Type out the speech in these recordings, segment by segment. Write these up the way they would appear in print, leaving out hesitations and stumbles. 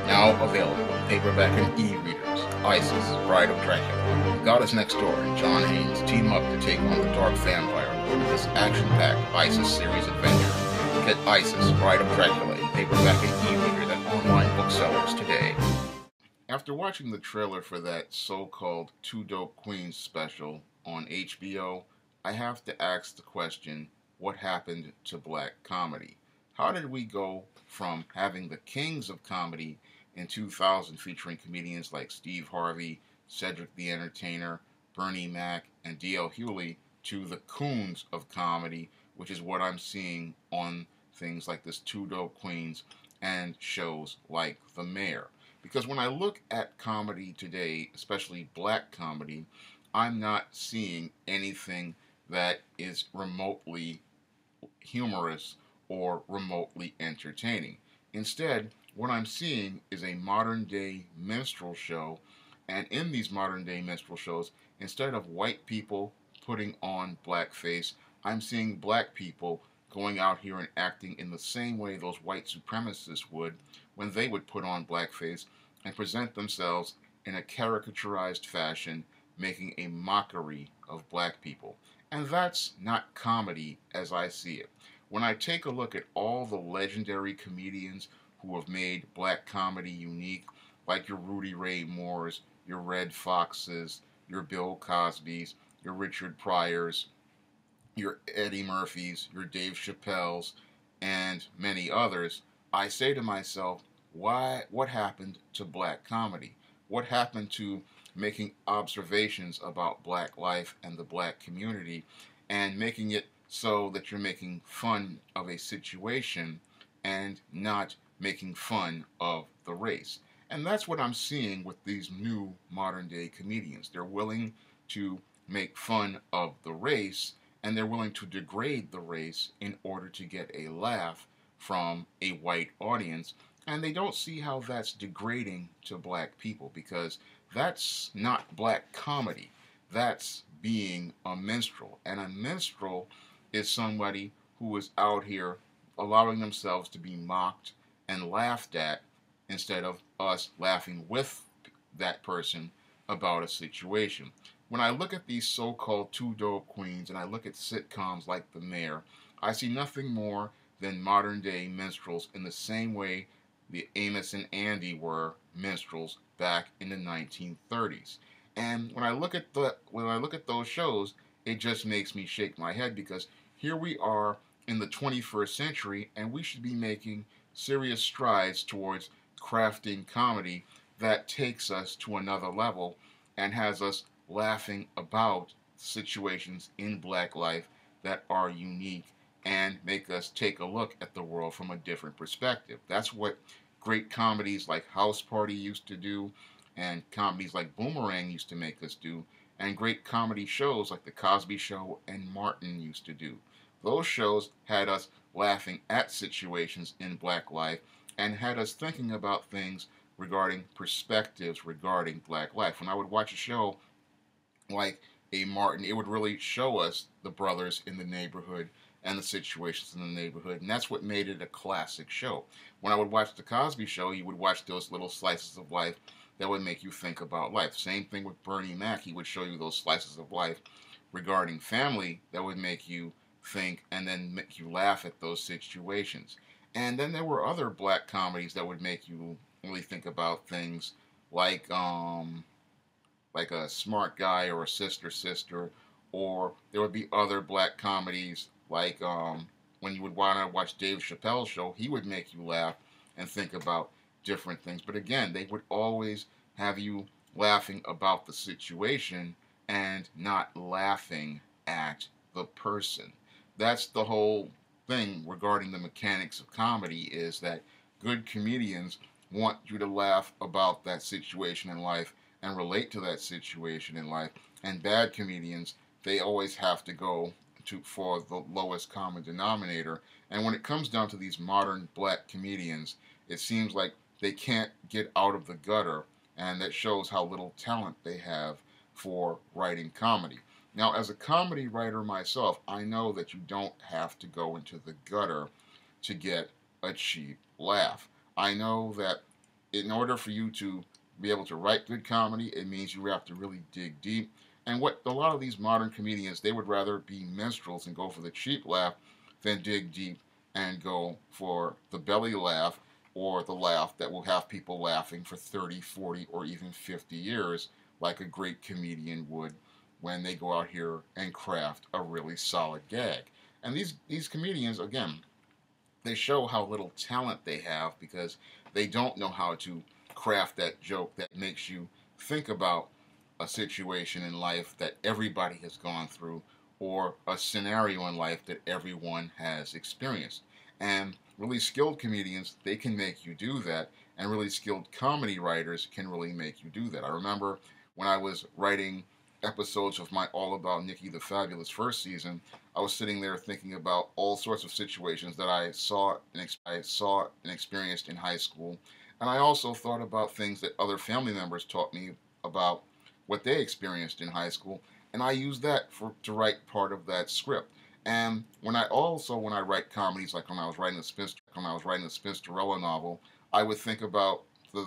Now available in paperback and e-readers. Isis, Bride of Dracula. Goddess Next Door and John Haynes team up to take on the Dark Vampire Lord in this action-packed Isis series adventure. Get Isis, Bride of Dracula in paperback and e-readers at online booksellers today. After watching the trailer for that so-called Two Dope Queens special on HBO, I have to ask the question, what happened to black comedy? How did we go from having the kings of comedy in 2000 featuring comedians like Steve Harvey, Cedric the Entertainer, Bernie Mac, and D.L. Hewley to the coons of comedy, which is what I'm seeing on things like this Two Dope Queens and shows like The Mayor? Because when I look at comedy today, especially black comedy, I'm not seeing anything that is remotely humorous or remotely entertaining. Instead, what I'm seeing is a modern day minstrel show, and in these modern day minstrel shows, instead of white people putting on blackface, I'm seeing black people going out here and acting in the same way those white supremacists would when they would put on blackface and present themselves in a caricaturized fashion, making a mockery of black people. And that's not comedy as I see it. When I take a look at all the legendary comedians who have made black comedy unique, like your Rudy Ray Moores, your Red Foxes, your Bill Cosbys, your Richard Pryors, your Eddie Murphys, your Dave Chappelles, and many others, I say to myself, what happened to black comedy? What happened to making observations about black life and the black community and making it so that you're making fun of a situation and not making fun of the race? And that's what I'm seeing with these new modern day comedians. They're willing to make fun of the race, and they're willing to degrade the race in order to get a laugh from a white audience, and they don't see how that's degrading to black people, because that's not black comedy. That's being a minstrel. And a minstrel is somebody who is out here allowing themselves to be mocked and laughed at instead of us laughing with that person about a situation. When I look at these so-called two dope queens and I look at sitcoms like The Mayor, I see nothing more than modern day minstrels in the same way the Amos and Andy were minstrels back in the 1930s. And when I look at those shows, it just makes me shake my head, because here we are in the 21st century and we should be making serious strides towards crafting comedy that takes us to another level and has us laughing about situations in black life that are unique and make us take a look at the world from a different perspective. That's what great comedies like House Party used to do, and comedies like Boomerang used to make us do, and great comedy shows like The Cosby Show and Martin used to do. Those shows had us laughing at situations in black life and had us thinking about things regarding perspectives regarding black life. When I would watch a show like a Martin, it would really show us the brothers in the neighborhood and the situations in the neighborhood, and that's what made it a classic show. When I would watch The Cosby Show, you would watch those little slices of life that would make you think about life. Same thing with Bernie Mac. He would show you those slices of life regarding family that would make you think and then make you laugh at those situations. And then there were other black comedies that would make you really think about things like like A Smart Guy or A Sister Sister, or there would be other black comedies like when you would want to watch Dave Chappelle's show, he would make you laugh and think about different things. But again, they would always have you laughing about the situation and not laughing at the person. That's the whole thing regarding the mechanics of comedy, is that good comedians want you to laugh about that situation in life and relate to that situation in life. And bad comedians, they always have to go for the lowest common denominator. And when it comes down to these modern black comedians, it seems like they can't get out of the gutter, and that shows how little talent they have for writing comedy. Now, as a comedy writer myself, I know that you don't have to go into the gutter to get a cheap laugh. I know that in order for you to be able to write good comedy, it means you have to really dig deep. And what a lot of these modern comedians, they would rather be minstrels and go for the cheap laugh than dig deep and go for the belly laugh, or the laugh that will have people laughing for 30, 40, or even 50 years, like a great comedian would when they go out here and craft a really solid gag. And these comedians, again, they show how little talent they have because they don't know how to craft that joke that makes you think about a situation in life that everybody has gone through, or a scenario in life that everyone has experienced. And really skilled comedians, they can make you do that, and really skilled comedy writers can really make you do that. I remember when I was writing episodes of my All About Nikki the Fabulous first season, I was sitting there thinking about all sorts of situations that I saw and experienced in high school. And I also thought about things that other family members taught me about what they experienced in high school. And I used that to write part of that script. And when I write comedies, like when I was writing the Spinsterella novel, I would think about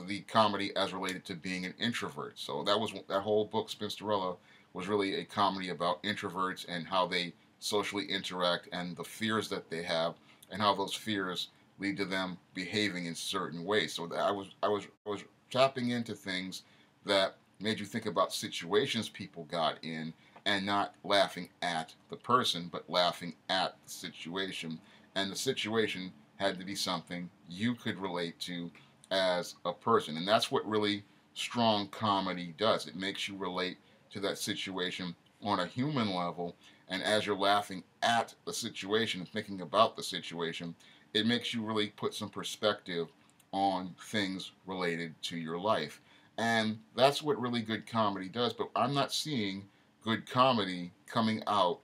the comedy as related to being an introvert. So that whole book, Spinsterella, was really a comedy about introverts and how they socially interact, and the fears that they have, and how those fears lead to them behaving in certain ways. So that I was tapping into things that made you think about situations people got in, and not laughing at the person, but laughing at the situation. And the situation had to be something you could relate to as a person. And that's what really strong comedy does. It makes you relate to that situation on a human level. And as you're laughing at the situation and thinking about the situation, it makes you really put some perspective on things related to your life. And that's what really good comedy does. But I'm not seeing good comedy coming out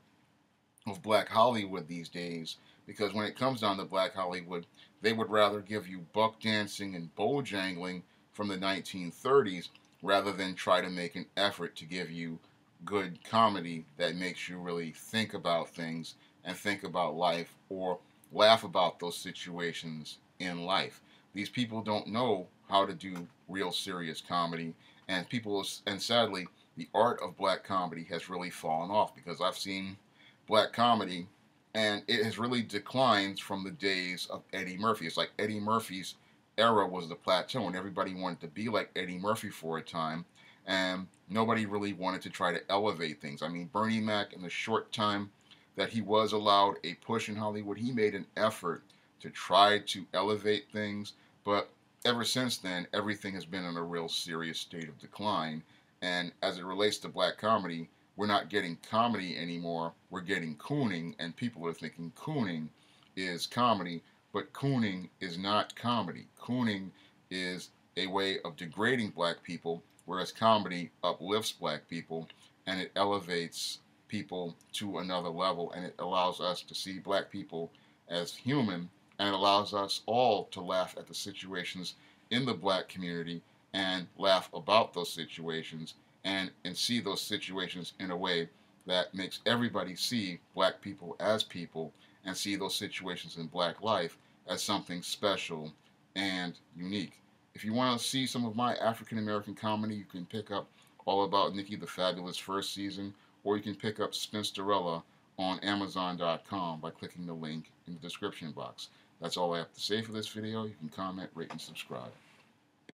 of Black Hollywood these days, because when it comes down to Black Hollywood, they would rather give you buck dancing and bojangling from the 1930s rather than try to make an effort to give you good comedy that makes you really think about things and think about life, or laugh about those situations in life. These people don't know how to do real serious comedy, and sadly, the art of black comedy has really fallen off, because I've seen black comedy and it has really declined from the days of Eddie Murphy. It's like Eddie Murphy's era was the plateau, and everybody wanted to be like Eddie Murphy for a time, and nobody really wanted to try to elevate things. I mean, Bernie Mac, in the short time that he was allowed a push in Hollywood, he made an effort to try to elevate things, but ever since then, everything has been in a real serious state of decline. And as it relates to black comedy, we're not getting comedy anymore, we're getting cooning, and people are thinking cooning is comedy, but cooning is not comedy. Cooning is a way of degrading black people, whereas comedy uplifts black people, and it elevates people to another level, and it allows us to see black people as human, and it allows us all to laugh at the situations in the black community and laugh about those situations, and see those situations in a way that makes everybody see black people as people, and see those situations in black life as something special and unique. If you want to see some of my African American comedy, you can pick up All About Nikki the Fabulous first season, or you can pick up Spinsterella on Amazon.com by clicking the link in the description box. That's all I have to say for this video. You can comment, rate, and subscribe.